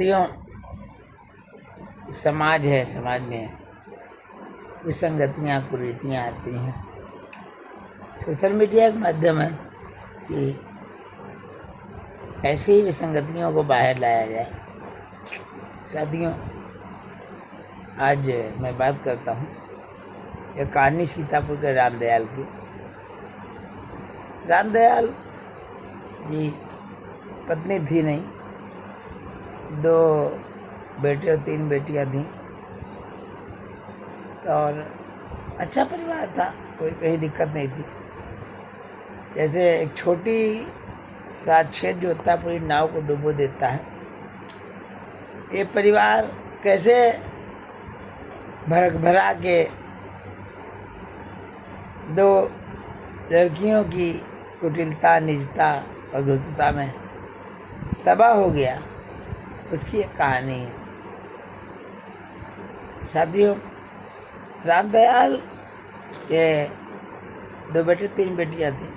साथियों, समाज है, समाज में विसंगतियाँ कुरीतियाँ आती हैं। सोशल मीडिया एक माध्यम है कि ऐसी ही विसंगतियों को बाहर लाया जाए। साथियों, आज मैं बात करता हूँ एक कहानी सीतापुर के रामदयाल की। रामदयाल जी पत्नी थी नहीं, 2 बेटे और 3 बेटियां थीं और अच्छा परिवार था, कोई कहीं दिक्कत नहीं थी। जैसे एक छोटी सा छेद जो होता है पूरी नाव को डुबो देता है, ये परिवार कैसे भरा के 2 लड़कियों की कुटिलता, निजता और धूर्तता में तबाह हो गया, उसकी एक कहानी है। साथियों, रामदयाल के 2 बेटे 3 बेटियां थी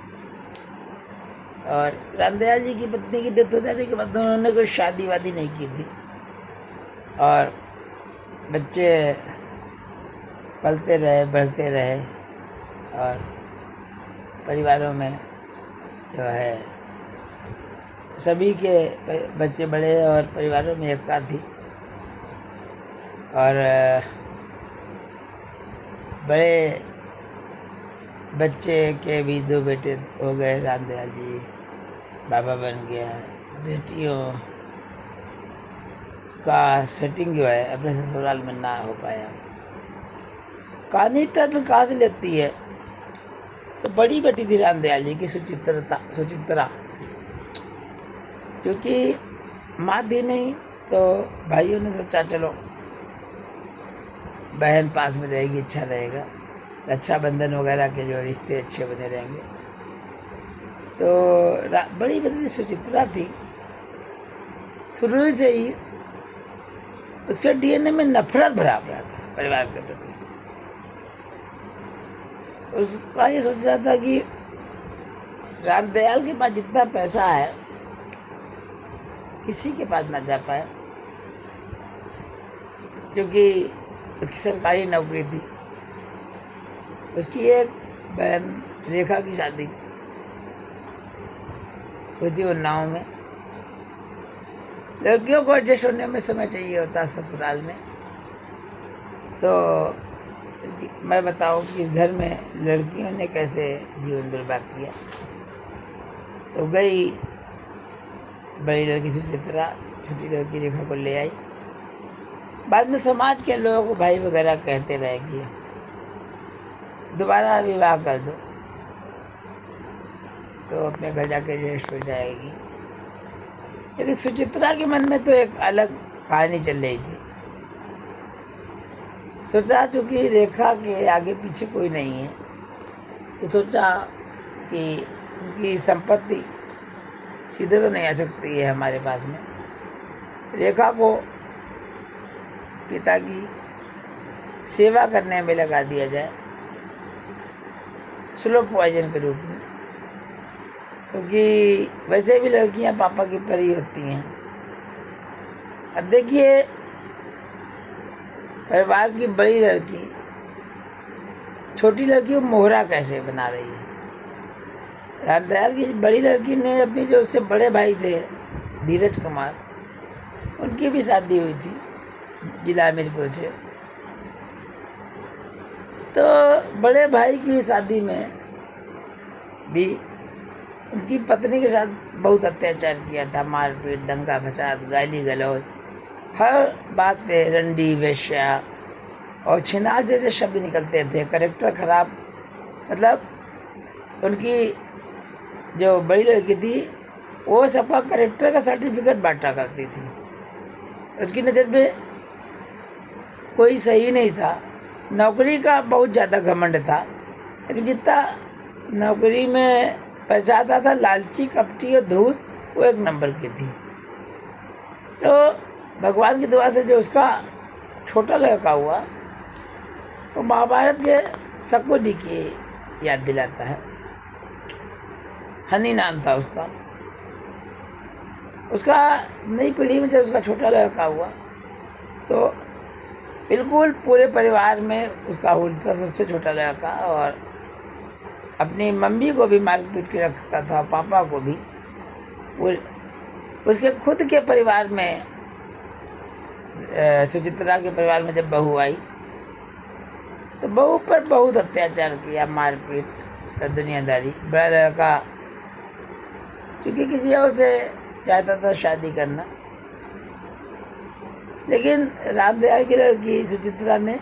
और रामदयाल जी की पत्नी की डेथ हो जाने के बाद उन्होंने कोई शादी वादी नहीं की थी और बच्चे पलते रहे, बढ़ते रहे और परिवारों में जो है सभी के बच्चे बड़े और परिवारों में एकता थी। और बड़े बच्चे के भी 2 बेटे हो गए, रामदयाल जी बाबा बन गया। बेटियों का सेटिंग जो है अपने ससुराल में ना हो पाया। कहानी टर्न कहाँ से लेती है तो बड़ी बेटी थी रामदयाल जी की सुचित्रा, क्योंकि माँ थी नहीं तो भाइयों ने सोचा चलो बहन पास में रहेगी, अच्छा रहेगा, रक्षाबंधन वगैरह के जो रिश्ते अच्छे बने रहेंगे। तो बड़ी बेटी सुचित्रा थी, शुरू से ही उसके डीएनए में नफरत भरा पड़ा था परिवार के प्रति। उसका ये सोच रहा था कि रामदयाल के पास जितना पैसा है किसी के पास ना जा पाए, क्योंकि उसकी सरकारी नौकरी थी। उसकी एक बहन रेखा की शादी हुई थी उन्नाव में। लड़कियों को एडजस्ट होने में समय चाहिए होता ससुराल में, तो मैं बताऊं कि इस घर में लड़कियों ने कैसे जीवन बर्बाद किया। तो गई बड़ी लड़की सुचित्रा छोटी लड़की रेखा को ले आई। बाद में समाज के लोग भाई वगैरह कहते रहे कि दोबारा विवाह कर दो तो अपने घर जाके एडजस्ट हो जाएगी। लेकिन सुचित्रा के मन में तो एक अलग कहानी चल रही थी। सोचा चूँकि रेखा के आगे पीछे कोई नहीं है तो सोचा कि उनकी संपत्ति सीधे तो नहीं आ सकती है हमारे पास में, रेखा को पिता की सेवा करने में लगा दिया जाए स्लो पॉइजन के रूप में, क्योंकि वैसे भी लड़कियां पापा की परी होती हैं। अब देखिए, परिवार की बड़ी लड़की छोटी लड़की को मोहरा कैसे बना रही है। रामदयाल की बड़ी लड़की ने अपनी जो उससे बड़े भाई थे धीरज कुमार, उनकी भी शादी हुई थी जिला हमीरपुर से। तो बड़े भाई की शादी में भी उनकी पत्नी के साथ बहुत अत्याचार किया था, मारपीट, दंगा फसाद, गाली गलौज, हर बात पे रंडी, वेश्या और छिनार जैसे शब्द निकलते थे। कैरेक्टर खराब, मतलब उनकी जो बड़ी लड़की थी वो सबका कैरेक्टर का सर्टिफिकेट बांटा करती थी। उसकी नज़र में कोई सही नहीं था। नौकरी का बहुत ज़्यादा घमंड था, लेकिन जितना नौकरी में पैसा आता था, लालची, कपटी और धूर्त, वो 1 नंबर की थी। तो भगवान की दुआ से जो उसका छोटा लड़का हुआ वो महाभारत के शकुनी की याद दिलाता है। हनी नाम था उसका। उसका नई पीढ़ी में जब उसका छोटा लड़का हुआ तो बिल्कुल पूरे परिवार में उसका होता सबसे छोटा लड़का, और अपनी मम्मी को भी मार पीट के रखता था, पापा को भी। उसके खुद के परिवार में, सुचित्रा के परिवार में जब बहू आई तो बहू पर बहुत अत्याचार किया, मारपीट, दुनियादारी। बड़ा लड़का क्योंकि किसी और से चाहता था शादी करना, लेकिन रामदयाल की लड़की सुचित्रा ने,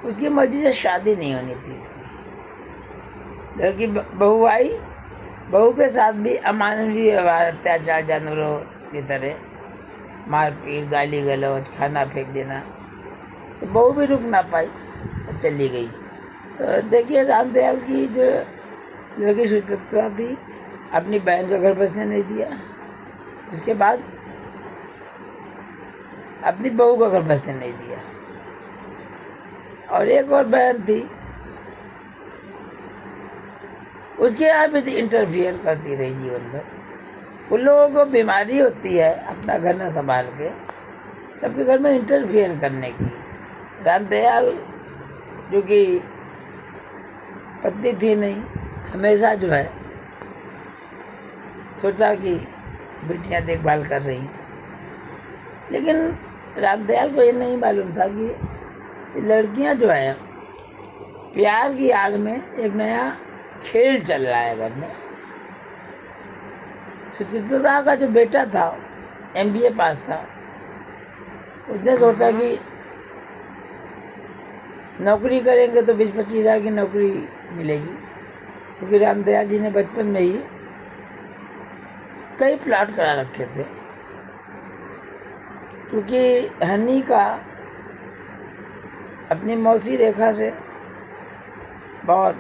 उसकी मर्जी से शादी नहीं होनी थी उसकी। लड़की बहू आई, बहू के साथ भी अमानवीय व्यवहार, अत्याचार, जानवरों की तरह मारपीट, गाली गलौज, खाना फेंक देना। तो बहू भी रुक ना पाई और चली गई। तो देखिए रामदयाल की जो लड़की सुचित्रा थी, अपनी बहन का घर बसने नहीं दिया, उसके बाद अपनी बहू का घर बसने नहीं दिया, और एक और बहन थी उसके यहाँ भी इंटरफियर करती रही जीवन भर। उन लोगों को बीमारी होती है अपना घर न संभाल के सबके घर में इंटरफियर करने की। रामदयाल जो कि पत्नी थी नहीं, हमेशा जो है सोचा कि बेटियां देखभाल कर रही, लेकिन रामदयाल को ये नहीं मालूम था कि लड़कियां जो है प्यार की आड़ में एक नया खेल चल रहा है घर में। सुचित्रा का जो बेटा था MBA पास था, उसने सोचा कि नौकरी करेंगे तो 20-25 हज़ार की नौकरी मिलेगी, क्योंकि रामदयाल जी ने बचपन में ही कई प्लाट करा रखे थे। क्योंकि हनी का अपनी मौसी रेखा से बहुत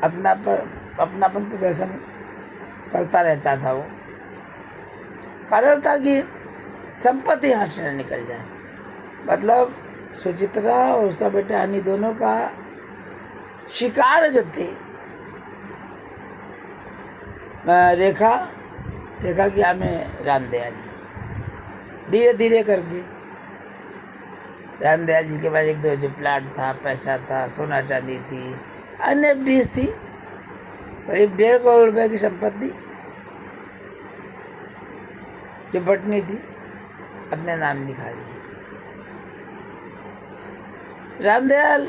अपनापन प्रदर्शन करता रहता था। वो कारण था कि संपत्ति हाथ से न निकल जाए। मतलब सुचित्रा और उसका बेटा हनी दोनों का शिकार जो थी रेखा की आड़ में रामदयाल जी। धीरे धीरे करके रामदयाल जी के पास एक दो जो प्लाट था, पैसा था, सोना चांदी थी, अन्य एफडीज थी, करीब 1.5 करोड़ रुपए की संपत्ति जो बटनी थी अपने नाम लिखा दी। रामदयाल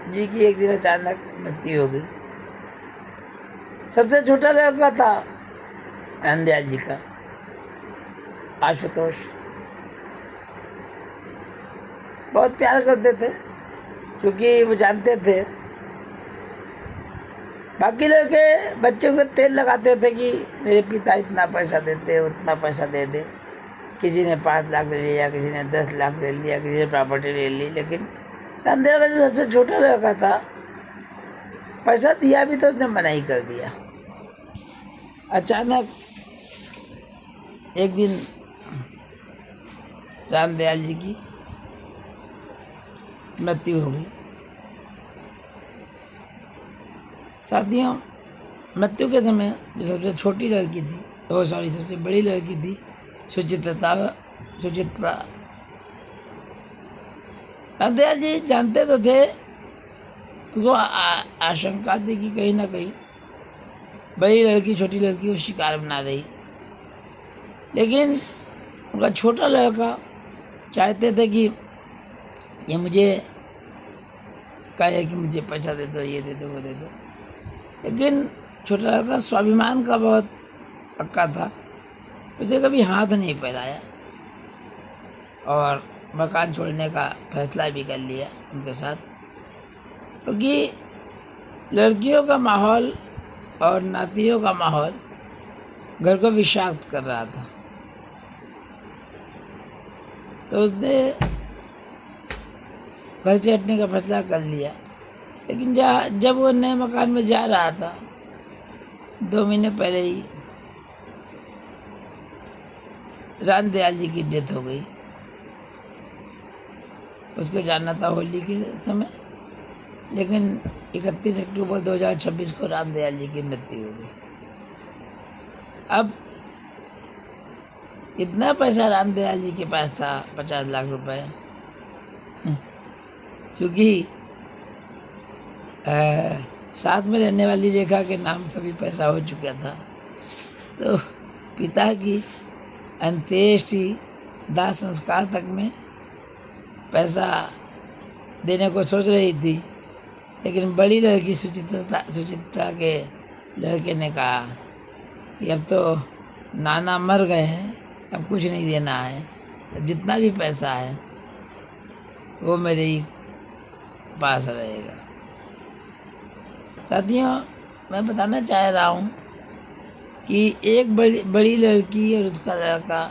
जी की एक दिन अचानक मृत्यु हो गई। सबसे छोटा लड़का था रामदयाल जी का, आशुतोष। बहुत प्यार करते थे, क्योंकि वो जानते थे बाकी लड़के बच्चों को तेल लगाते थे कि मेरे पिता इतना पैसा देते, उतना पैसा दे दे। किसी ने 5 लाख ले लिया, किसी ने 10 लाख ले लिया, किसी ने प्रॉपर्टी ले ली, लेकिन रामदयाल का जो सबसे छोटा लड़का था, पैसा दिया भी तो उसने मना ही कर दिया। अचानक एक दिन रामदयाल जी की मृत्यु हो गई। साथियों, मृत्यु के समय जो सबसे छोटी लड़की थी, सबसे बड़ी लड़की थी सुचित्रा। रामदयाल जी जानते तो थे, वो आशंका थी कि कहीं ना कहीं बड़ी लड़की छोटी लड़की को शिकार बना रही, लेकिन उनका छोटा लड़का चाहते थे कि ये मुझे कहे कि मुझे पैसा दे दो, ये दे दो, वो दे दो। लेकिन छोटा लड़का स्वाभिमान का बहुत पक्का था, उसने कभी हाथ नहीं फैलाया और मकान छोड़ने का फैसला भी कर लिया उनके साथ, क्योंकि लड़कियों का माहौल और नातियों का माहौल घर को विषाक्त कर रहा था। तो उसने घर से हटने का फैसला कर लिया। लेकिन जब वो नए मकान में जा रहा था, 2 महीने पहले ही रामदयाल जी की डेथ हो गई। उसको जाना था होली के समय, लेकिन 31 अक्टूबर 2026 को रामदयाल जी की मृत्यु हो गई। अब इतना पैसा रामदयाल जी के पास था, 50 लाख रुपए। क्योंकि साथ में रहने वाली रेखा के नाम सभी पैसा हो चुका था, तो पिता की अंत्येष्टि दाह संस्कार तक में पैसा देने को सोच रही थी। लेकिन बड़ी लड़की सुचित्रा के लड़के ने कहा कि अब तो नाना मर गए हैं, अब कुछ नहीं देना है, अब जितना भी पैसा है वो मेरे ही पास रहेगा। साथियों, मैं बताना चाह रहा हूँ कि एक बड़ी लड़की और उसका लड़का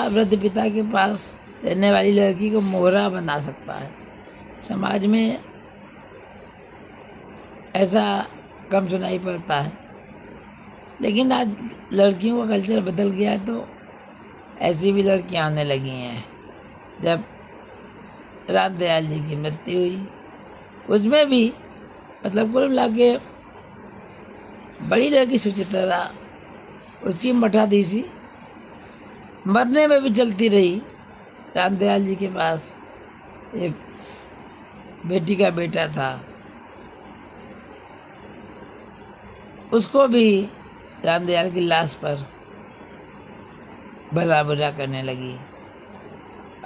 वृद्ध पिता के पास रहने वाली लड़की को मोहरा बना सकता है। समाज में ऐसा कम सुनाई पड़ता है, लेकिन आज लड़कियों का कल्चर बदल गया है, तो ऐसी भी लड़कियां आने लगी हैं। जब रामदयाल जी की मृत्यु हुई, उसमें भी मतलब कुल मिला के बड़ी लड़की सुचित्रा, उसकी मठाधीशी मरने में भी चलती रही। रामदयाल जी के पास एक बेटी का बेटा था, उसको भी रामदयाल की लाश पर भला बुरा करने लगी।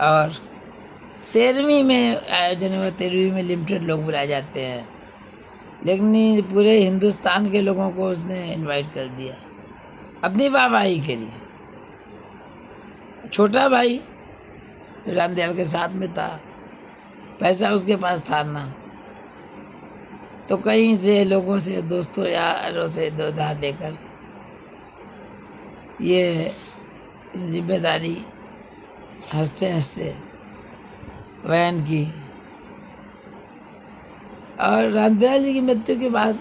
और 13वीं में आयोजन हुआ, 13वीं में लिमिटेड लोग बुलाए जाते हैं, लेकिन पूरे हिंदुस्तान के लोगों को उसने इनवाइट कर दिया अपनी वाहवाही के लिए। छोटा भाई रामदयाल के साथ में था, पैसा उसके पास था ना, तो कहीं से लोगों से, दोस्तों यारों से दो उधार लेकर ये जिम्मेदारी हंसते हंसते वहन की। और रामदयाल जी की मृत्यु के बाद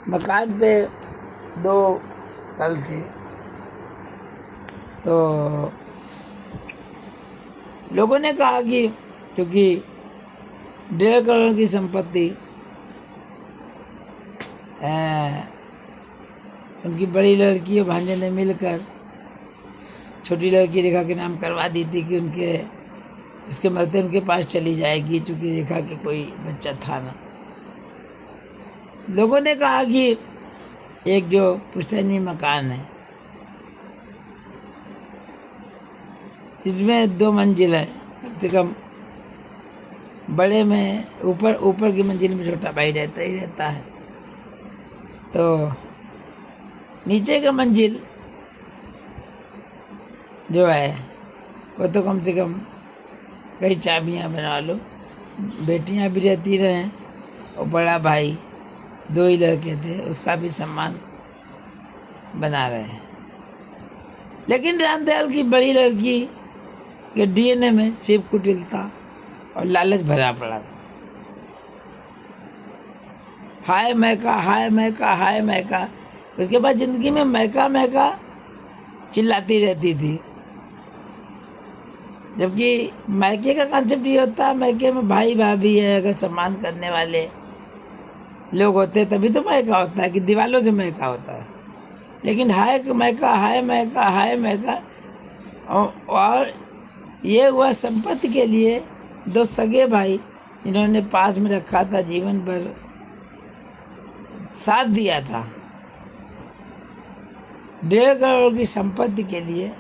मकान पे 2 कल थे, तो लोगों ने कहा कि क्योंकि 1.5 करोड़ की संपत्ति उनकी बड़ी लड़की और भांजे ने मिलकर छोटी लड़की रेखा के नाम करवा दी थी कि उसके मरते उनके पास चली जाएगी, चूँकि रेखा के कोई बच्चा था ना। लोगों ने कहा कि एक जो पुश्तैनी मकान है जिसमें 2 मंजिल है, कम से कम बड़े में ऊपर की मंजिल में छोटा भाई रहता ही रहता है, तो नीचे का मंजिल जो है वो तो कम से कम कई चाबियां बना लो, बेटियां भी रहती रहें, और बड़ा भाई 2 ही लड़के थे, उसका भी सम्मान बना रहे। लेकिन रामदयाल की बड़ी लड़की के डीएनए में शिव कुटिलता और लालच भरा पड़ा था। हाय मैका, हाय मैका, हाय मैका, उसके बाद जिंदगी में मैका मैका चिल्लाती रहती थी। जबकि मैके का कॉन्सेप्ट ये होता है, मैके में भाई भाभी है, अगर सम्मान करने वाले लोग होते हैं तभी तो मैका होता है, कि दीवालों से मैका होता है। लेकिन हाय मैका, हाय मैका, हाय मैका, और ये हुआ संपत्ति के लिए 2 सगे भाई जिन्होंने पास में रखा था, जीवन भर साथ दिया था, 1.5 करोड़ की संपत्ति के लिए।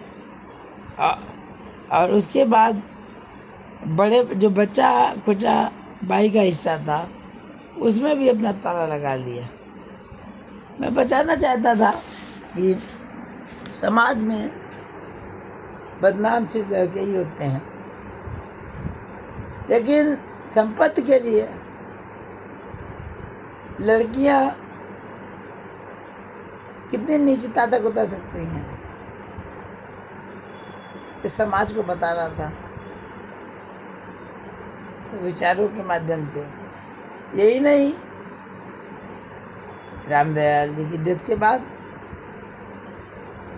और उसके बाद बड़े जो बच्चा कुचा भाई का हिस्सा था उसमें भी अपना ताला लगा लिया। मैं बताना चाहता था कि समाज में बदनाम सिर्फ लड़के ही होते हैं, लेकिन संपत्ति के लिए लड़कियां कितनी नीचता तक उतर सकती हैं, इस समाज को बता रहा था विचारों के माध्यम से। यही नहीं, रामदयाल जी की डेथ के बाद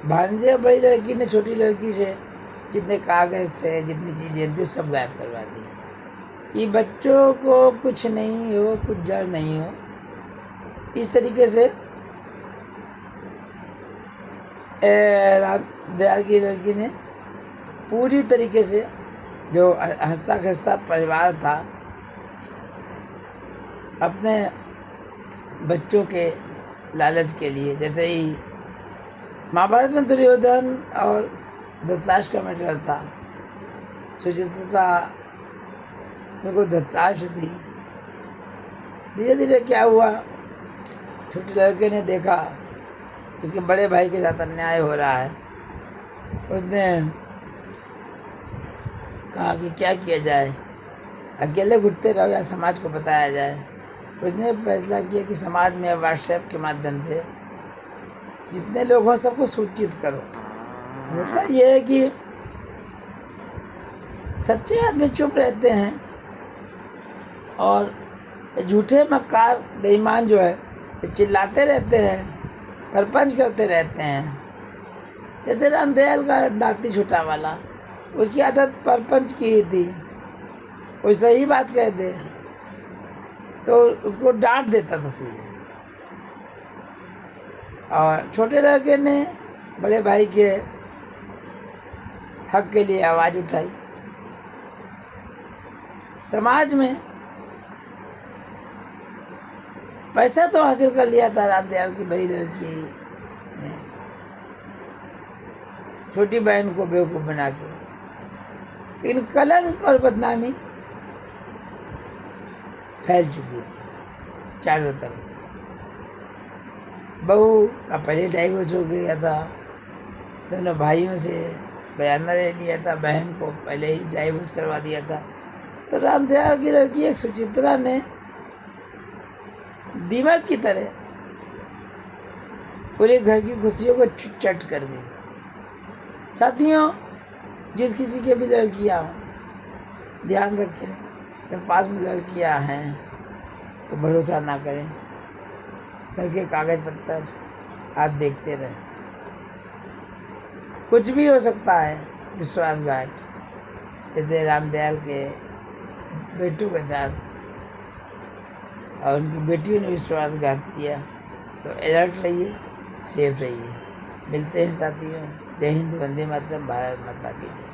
भांजे और बड़ी लड़की ने छोटी लड़की से जितने कागज थे, जितनी चीजें थी, सब गायब करवा दी कि बच्चों को कुछ नहीं हो, कुछ जड़ नहीं हो। इस तरीके से रामदयाल की लड़की ने पूरी तरीके से जो हंसता खस्ता परिवार था अपने बच्चों के लालच के लिए, जैसे ही महाभारत में दुर्योधन और धृतराष्ट्र का मैटर था, सुचित्रा मेरे को धृतराष्ट्र थी। धीरे धीरे क्या हुआ, छोटे लड़के ने देखा उसके बड़े भाई के साथ अन्याय हो रहा है, उसने कहा कि क्या किया जाए, अकेले घुटते रहो या समाज को बताया जाए। उसने फैसला किया कि समाज में व्हाट्सएप के माध्यम से जितने लोग हों सबको सूचित करो। होता यह है कि सच्चे आदमी चुप रहते हैं और झूठे मक्कार बेईमान जो है चिल्लाते रहते हैं, परपंच करते रहते हैं। जैसे रामदयाल का नाती छोटा वाला, उसकी आदत परपंच की ही थी। कोई सही बात कह दे तो उसको डांट देता था सीधे। और छोटे लड़के ने बड़े भाई के हक के लिए आवाज़ उठाई। समाज में पैसा तो हासिल कर लिया था रामदयाल की बड़ी लड़की ने, छोटी बहन को बेवकूफ़ बना के, लेकिन कलंक और बदनामी फैल चुकी थी चारों तरफ। बहू का पहले डाइवोर्स हो गया था, दोनों भाइयों से बयाना ले लिया था, बहन को पहले ही डाइवोर्स करवा दिया था। तो रामदयाल की लड़की एक सुचित्रा ने दीमक की तरह पूरे घर की खुशियों को चट कर दी। साथियों, जिस किसी के भी लड़कियां हों, ध्यान रखें, जब पास में लड़कियां हैं तो भरोसा ना करें। घर के कागज पत्तर आप देखते रहें, कुछ भी हो सकता है। विश्वासघात, जैसे रामदयाल के बेटों के साथ और उनकी बेटियों ने विश्वासघात किया। तो अलर्ट रहिए, सेफ रहिए। मिलते हैं साथियों। जय हिंद, वंदे मातरम, भारत माता की जय।